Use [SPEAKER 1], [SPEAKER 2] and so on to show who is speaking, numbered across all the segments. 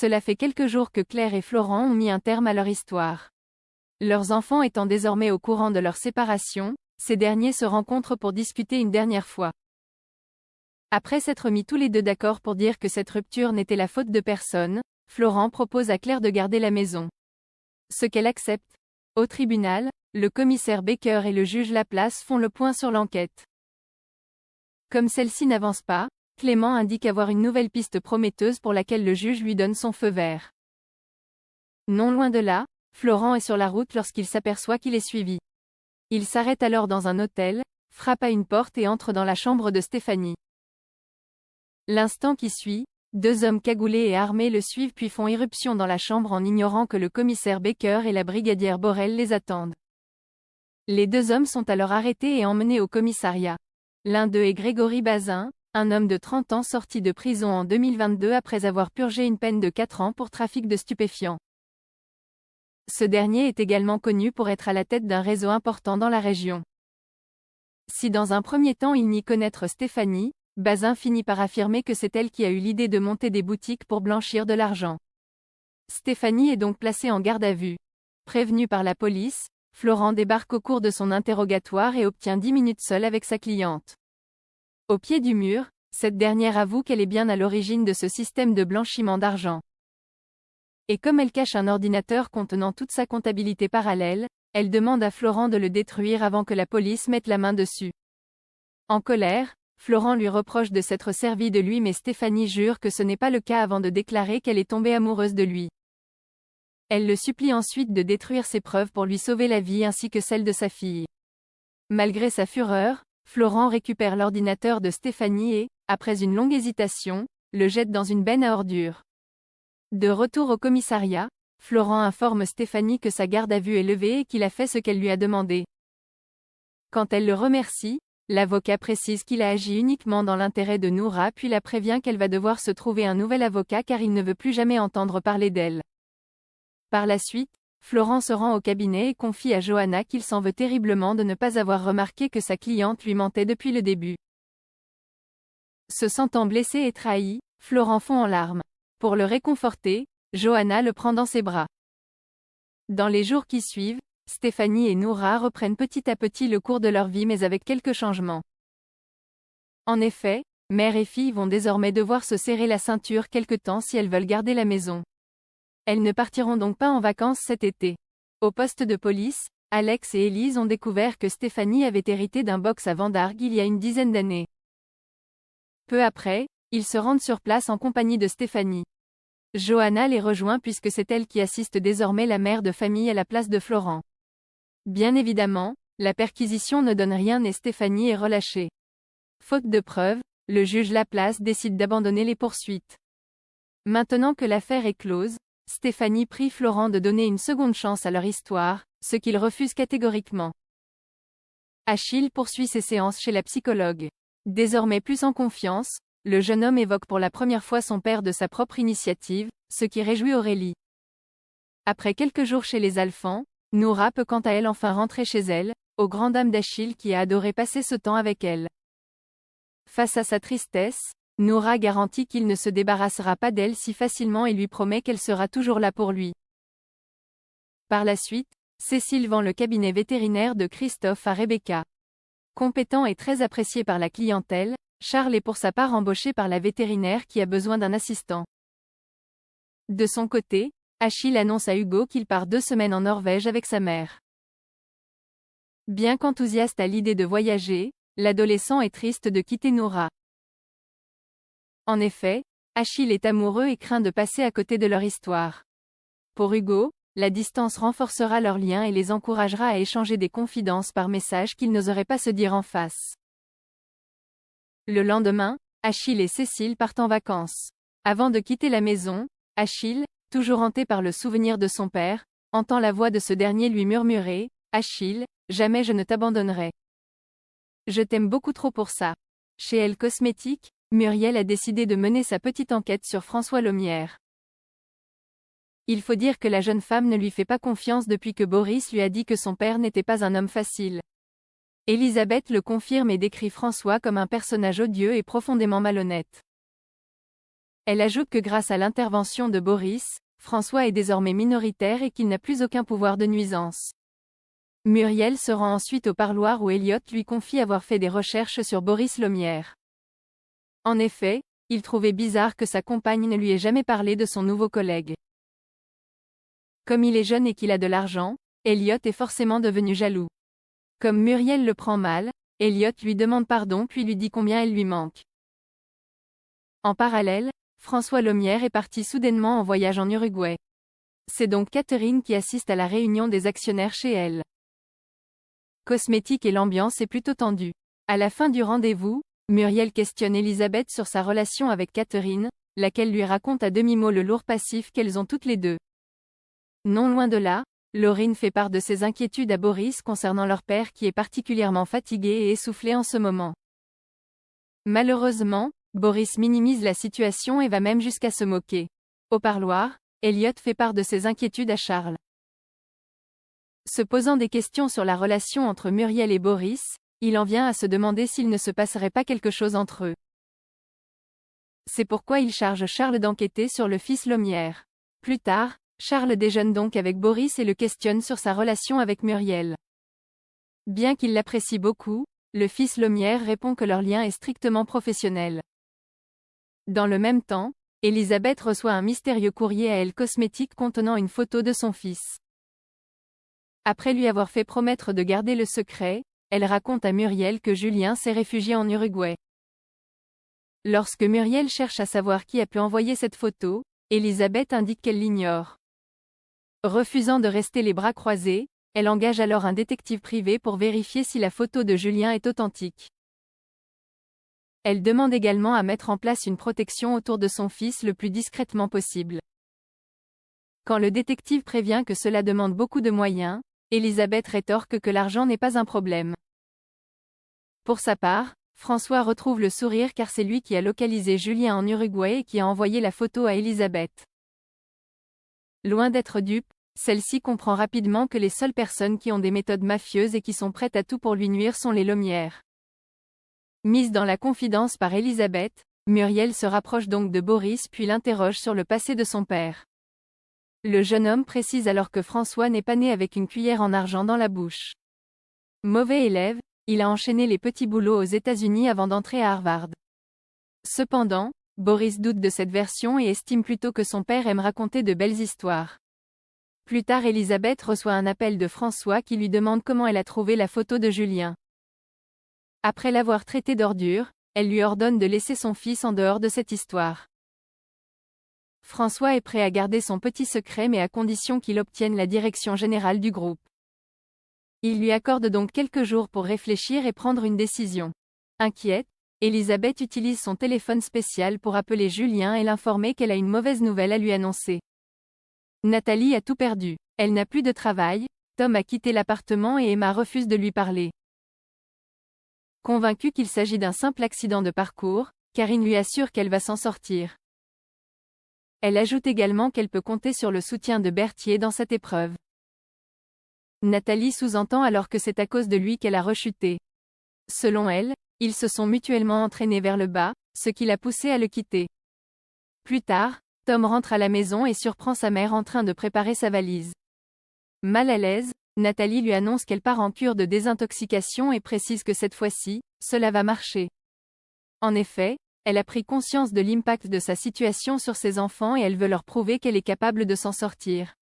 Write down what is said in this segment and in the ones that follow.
[SPEAKER 1] Cela fait quelques jours que Claire et Florent ont mis un terme à leur histoire. Leurs enfants étant désormais au courant de leur séparation, ces derniers se rencontrent pour discuter une dernière fois. Après s'être mis tous les deux d'accord pour dire que cette rupture n'était la faute de personne, Florent propose à Claire de garder la maison. Ce qu'elle accepte. Au tribunal, le commissaire Baker et le juge Laplace font le point sur l'enquête. Comme celle-ci n'avance pas, Clément indique avoir une nouvelle piste prometteuse pour laquelle le juge lui donne son feu vert. Non loin de là, Florent est sur la route lorsqu'il s'aperçoit qu'il est suivi. Il s'arrête alors dans un hôtel, frappe à une porte et entre dans la chambre de Stéphanie. L'instant qui suit, deux hommes cagoulés et armés le suivent puis font irruption dans la chambre en ignorant que le commissaire Baker et la brigadière Borel les attendent. Les deux hommes sont alors arrêtés et emmenés au commissariat. L'un d'eux est Grégory Bazin, un homme de 30 ans sorti de prison en 2022 après avoir purgé une peine de 4 ans pour trafic de stupéfiants. Ce dernier est également connu pour être à la tête d'un réseau important dans la région. Si dans un premier temps il nie connaître Stéphanie, Bazin finit par affirmer que c'est elle qui a eu l'idée de monter des boutiques pour blanchir de l'argent. Stéphanie est donc placée en garde à vue. Prévenue par la police, Florent débarque au cours de son interrogatoire et obtient 10 minutes seule avec sa cliente. Au pied du mur, cette dernière avoue qu'elle est bien à l'origine de ce système de blanchiment d'argent. Et comme elle cache un ordinateur contenant toute sa comptabilité parallèle, elle demande à Florent de le détruire avant que la police mette la main dessus. En colère, Florent lui reproche de s'être servi de lui mais Stéphanie jure que ce n'est pas le cas avant de déclarer qu'elle est tombée amoureuse de lui. Elle le supplie ensuite de détruire ses preuves pour lui sauver la vie ainsi que celle de sa fille. Malgré sa fureur, Florent récupère l'ordinateur de Stéphanie et, après une longue hésitation, le jette dans une benne à ordures. De retour au commissariat, Florent informe Stéphanie que sa garde à vue est levée et qu'il a fait ce qu'elle lui a demandé. Quand elle le remercie, l'avocat précise qu'il a agi uniquement dans l'intérêt de Noura puis la prévient qu'elle va devoir se trouver un nouvel avocat car il ne veut plus jamais entendre parler d'elle. Par la suite, Florent se rend au cabinet et confie à Johanna qu'il s'en veut terriblement de ne pas avoir remarqué que sa cliente lui mentait depuis le début. Se sentant blessé et trahi, Florent fond en larmes. Pour le réconforter, Johanna le prend dans ses bras. Dans les jours qui suivent, Stéphanie et Noura reprennent petit à petit le cours de leur vie mais avec quelques changements. En effet, mère et fille vont désormais devoir se serrer la ceinture quelque temps si elles veulent garder la maison. Elles ne partiront donc pas en vacances cet été. Au poste de police, Alex et Élise ont découvert que Stéphanie avait hérité d'un box à Vendargues il y a une dizaine d'années. Peu après, ils se rendent sur place en compagnie de Stéphanie. Johanna les rejoint puisque c'est elle qui assiste désormais la mère de famille à la place de Florent. Bien évidemment, la perquisition ne donne rien et Stéphanie est relâchée. Faute de preuves, le juge Laplace décide d'abandonner les poursuites. Maintenant que l'affaire est close, Stéphanie prie Florent de donner une seconde chance à leur histoire, ce qu'il refuse catégoriquement. Achille poursuit ses séances chez la psychologue. Désormais plus en confiance, le jeune homme évoque pour la première fois son père de sa propre initiative, ce qui réjouit Aurélie. Après quelques jours chez les Alphans, Noura peut quant à elle enfin rentrer chez elle, aux grandes dames d'Achille qui a adoré passer ce temps avec elle. Face à sa tristesse, Noura garantit qu'il ne se débarrassera pas d'elle si facilement et lui promet qu'elle sera toujours là pour lui. Par la suite, Cécile vend le cabinet vétérinaire de Christophe à Rebecca. Compétent et très apprécié par la clientèle, Charles est pour sa part embauché par la vétérinaire qui a besoin d'un assistant. De son côté, Achille annonce à Hugo qu'il part 2 semaines en Norvège avec sa mère. Bien qu'enthousiaste à l'idée de voyager, l'adolescent est triste de quitter Noura. En effet, Achille est amoureux et craint de passer à côté de leur histoire. Pour Hugo, la distance renforcera leur lien et les encouragera à échanger des confidences par message qu'ils n'oseraient pas se dire en face. Le lendemain, Achille et Cécile partent en vacances. Avant de quitter la maison, Achille, toujours hanté par le souvenir de son père, entend la voix de ce dernier lui murmurer « Achille, jamais je ne t'abandonnerai. Je t'aime beaucoup trop pour ça. » Chez Elle Cosmétiques, Muriel a décidé de mener sa petite enquête sur François Lomière. Il faut dire que la jeune femme ne lui fait pas confiance depuis que Boris lui a dit que son père n'était pas un homme facile. Elisabeth le confirme et décrit François comme un personnage odieux et profondément malhonnête. Elle ajoute que grâce à l'intervention de Boris, François est désormais minoritaire et qu'il n'a plus aucun pouvoir de nuisance. Muriel se rend ensuite au parloir où Elliot lui confie avoir fait des recherches sur Boris Lomière. En effet, il trouvait bizarre que sa compagne ne lui ait jamais parlé de son nouveau collègue. Comme il est jeune et qu'il a de l'argent, Elliot est forcément devenu jaloux. Comme Muriel le prend mal, Elliot lui demande pardon puis lui dit combien elle lui manque. En parallèle, François Lomière est parti soudainement en voyage en Uruguay. C'est donc Catherine qui assiste à la réunion des actionnaires chez elle. Cosmétique et l'ambiance est plutôt tendue. À la fin du rendez-vous, Muriel questionne Elisabeth sur sa relation avec Catherine, laquelle lui raconte à demi-mot le lourd passif qu'elles ont toutes les deux. Non loin de là, Laurine fait part de ses inquiétudes à Boris concernant leur père qui est particulièrement fatigué et essoufflé en ce moment. Malheureusement, Boris minimise la situation et va même jusqu'à se moquer. Au parloir, Elliot fait part de ses inquiétudes à Charles. Se posant des questions sur la relation entre Muriel et Boris, il en vient à se demander s'il ne se passerait pas quelque chose entre eux. C'est pourquoi il charge Charles d'enquêter sur le fils Lomière. Plus tard, Charles déjeune donc avec Boris et le questionne sur sa relation avec Muriel. Bien qu'il l'apprécie beaucoup, le fils Lomière répond que leur lien est strictement professionnel. Dans le même temps, Elisabeth reçoit un mystérieux courrier à elle cosmétique contenant une photo de son fils. Après lui avoir fait promettre de garder le secret, elle raconte à Muriel que Julien s'est réfugié en Uruguay. Lorsque Muriel cherche à savoir qui a pu envoyer cette photo, Elisabeth indique qu'elle l'ignore. Refusant de rester les bras croisés, elle engage alors un détective privé pour vérifier si la photo de Julien est authentique. Elle demande également à mettre en place une protection autour de son fils le plus discrètement possible. Quand le détective prévient que cela demande beaucoup de moyens, Elisabeth rétorque que l'argent n'est pas un problème. Pour sa part, François retrouve le sourire car c'est lui qui a localisé Julien en Uruguay et qui a envoyé la photo à Elisabeth. Loin d'être dupe, celle-ci comprend rapidement que les seules personnes qui ont des méthodes mafieuses et qui sont prêtes à tout pour lui nuire sont les Lomière. Mise dans la confidence par Elisabeth, Muriel se rapproche donc de Boris puis l'interroge sur le passé de son père. Le jeune homme précise alors que François n'est pas né avec une cuillère en argent dans la bouche. Mauvais élève, il a enchaîné les petits boulots aux États-Unis avant d'entrer à Harvard. Cependant, Boris doute de cette version et estime plutôt que son père aime raconter de belles histoires. Plus tard, Elisabeth reçoit un appel de François qui lui demande comment elle a trouvé la photo de Julien. Après l'avoir traité d'ordure, elle lui ordonne de laisser son fils en dehors de cette histoire. François est prêt à garder son petit secret mais à condition qu'il obtienne la direction générale du groupe. Il lui accorde donc quelques jours pour réfléchir et prendre une décision. Inquiète, Elisabeth utilise son téléphone spécial pour appeler Julien et l'informer qu'elle a une mauvaise nouvelle à lui annoncer. Nathalie a tout perdu. Elle n'a plus de travail, Tom a quitté l'appartement et Emma refuse de lui parler. Convaincue qu'il s'agit d'un simple accident de parcours, Karine lui assure qu'elle va s'en sortir. Elle ajoute également qu'elle peut compter sur le soutien de Berthier dans cette épreuve. Nathalie sous-entend alors que c'est à cause de lui qu'elle a rechuté. Selon elle, ils se sont mutuellement entraînés vers le bas, ce qui l'a poussé à le quitter. Plus tard, Tom rentre à la maison et surprend sa mère en train de préparer sa valise. Mal à l'aise, Nathalie lui annonce qu'elle part en cure de désintoxication et précise que cette fois-ci, cela va marcher. En effet, elle a pris conscience de l'impact de sa situation sur ses enfants et elle veut leur prouver qu'elle est capable de s'en sortir.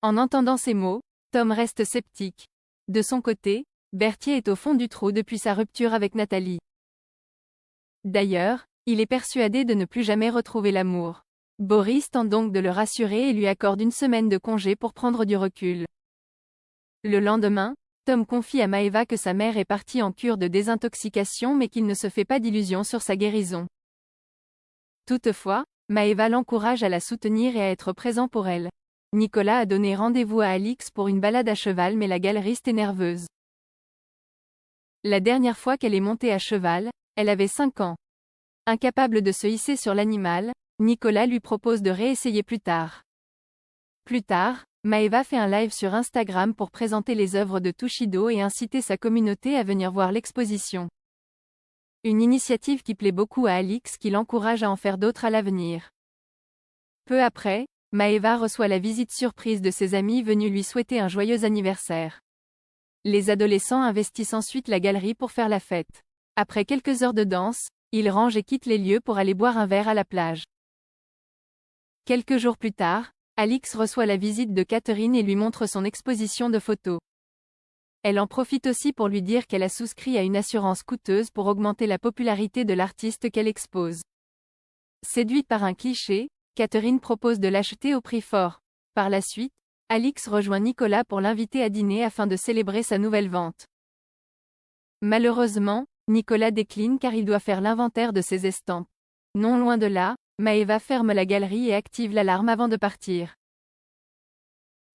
[SPEAKER 1] En entendant ces mots, Tom reste sceptique. De son côté, Berthier est au fond du trou depuis sa rupture avec Nathalie. D'ailleurs, il est persuadé de ne plus jamais retrouver l'amour. Boris tente donc de le rassurer et lui accorde une semaine de congé pour prendre du recul. Le lendemain, Tom confie à Maëva que sa mère est partie en cure de désintoxication mais qu'il ne se fait pas d'illusions sur sa guérison. Toutefois, Maëva l'encourage à la soutenir et à être présent pour elle. Nicolas a donné rendez-vous à Alix pour une balade à cheval mais la galeriste est nerveuse. La dernière fois qu'elle est montée à cheval, elle avait 5 ans. Incapable de se hisser sur l'animal, Nicolas lui propose de réessayer plus tard. Plus tard, Maëva fait un live sur Instagram pour présenter les œuvres de Tushido et inciter sa communauté à venir voir l'exposition. Une initiative qui plaît beaucoup à Alix qui l'encourage à en faire d'autres à l'avenir. Peu après, Maeva reçoit la visite surprise de ses amis venus lui souhaiter un joyeux anniversaire. Les adolescents investissent ensuite la galerie pour faire la fête. Après quelques heures de danse, ils rangent et quittent les lieux pour aller boire un verre à la plage. Quelques jours plus tard, Alix reçoit la visite de Catherine et lui montre son exposition de photos. Elle en profite aussi pour lui dire qu'elle a souscrit à une assurance coûteuse pour augmenter la popularité de l'artiste qu'elle expose. Séduite par un cliché, Catherine propose de l'acheter au prix fort. Par la suite, Alix rejoint Nicolas pour l'inviter à dîner afin de célébrer sa nouvelle vente. Malheureusement, Nicolas décline car il doit faire l'inventaire de ses estampes. Non loin de là, Maeva ferme la galerie et active l'alarme avant de partir.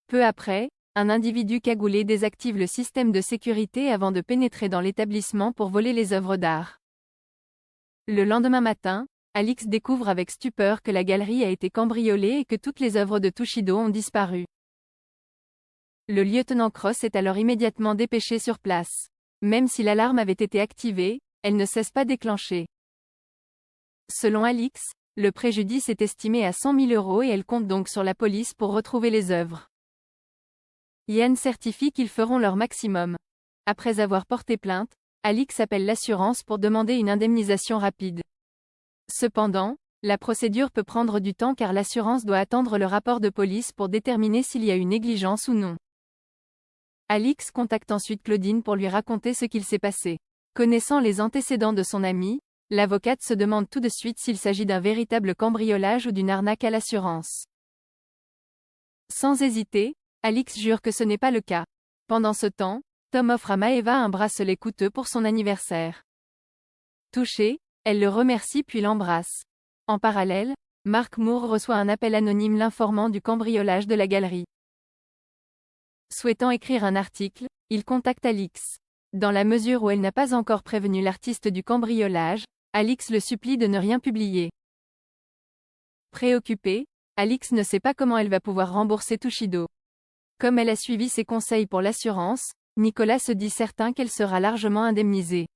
[SPEAKER 1] Peu après, un individu cagoulé désactive le système de sécurité avant de pénétrer dans l'établissement pour voler les œuvres d'art. Le lendemain matin, Alix découvre avec stupeur que la galerie a été cambriolée et que toutes les œuvres de Tushido ont disparu. Le lieutenant Cross est alors immédiatement dépêché sur place. Même si l'alarme avait été activée, elle ne cesse pas déclencher. Selon Alix, le préjudice est estimé à 100 000 € et elle compte donc sur la police pour retrouver les œuvres. Yann certifie qu'ils feront leur maximum. Après avoir porté plainte, Alix appelle l'assurance pour demander une indemnisation rapide. Cependant, la procédure peut prendre du temps car l'assurance doit attendre le rapport de police pour déterminer s'il y a eu négligence ou non. Alix contacte ensuite Claudine pour lui raconter ce qu'il s'est passé. Connaissant les antécédents de son amie, l'avocate se demande tout de suite s'il s'agit d'un véritable cambriolage ou d'une arnaque à l'assurance. Sans hésiter, Alix jure que ce n'est pas le cas. Pendant ce temps, Tom offre à Maeva un bracelet coûteux pour son anniversaire. Touchée, elle le remercie puis l'embrasse. En parallèle, Mark Moore reçoit un appel anonyme l'informant du cambriolage de la galerie. Souhaitant écrire un article, il contacte Alix. Dans la mesure où elle n'a pas encore prévenu l'artiste du cambriolage, Alix le supplie de ne rien publier. Préoccupée, Alix ne sait pas comment elle va pouvoir rembourser Tushido. Comme elle a suivi ses conseils pour l'assurance, Nicolas se dit certain qu'elle sera largement indemnisée.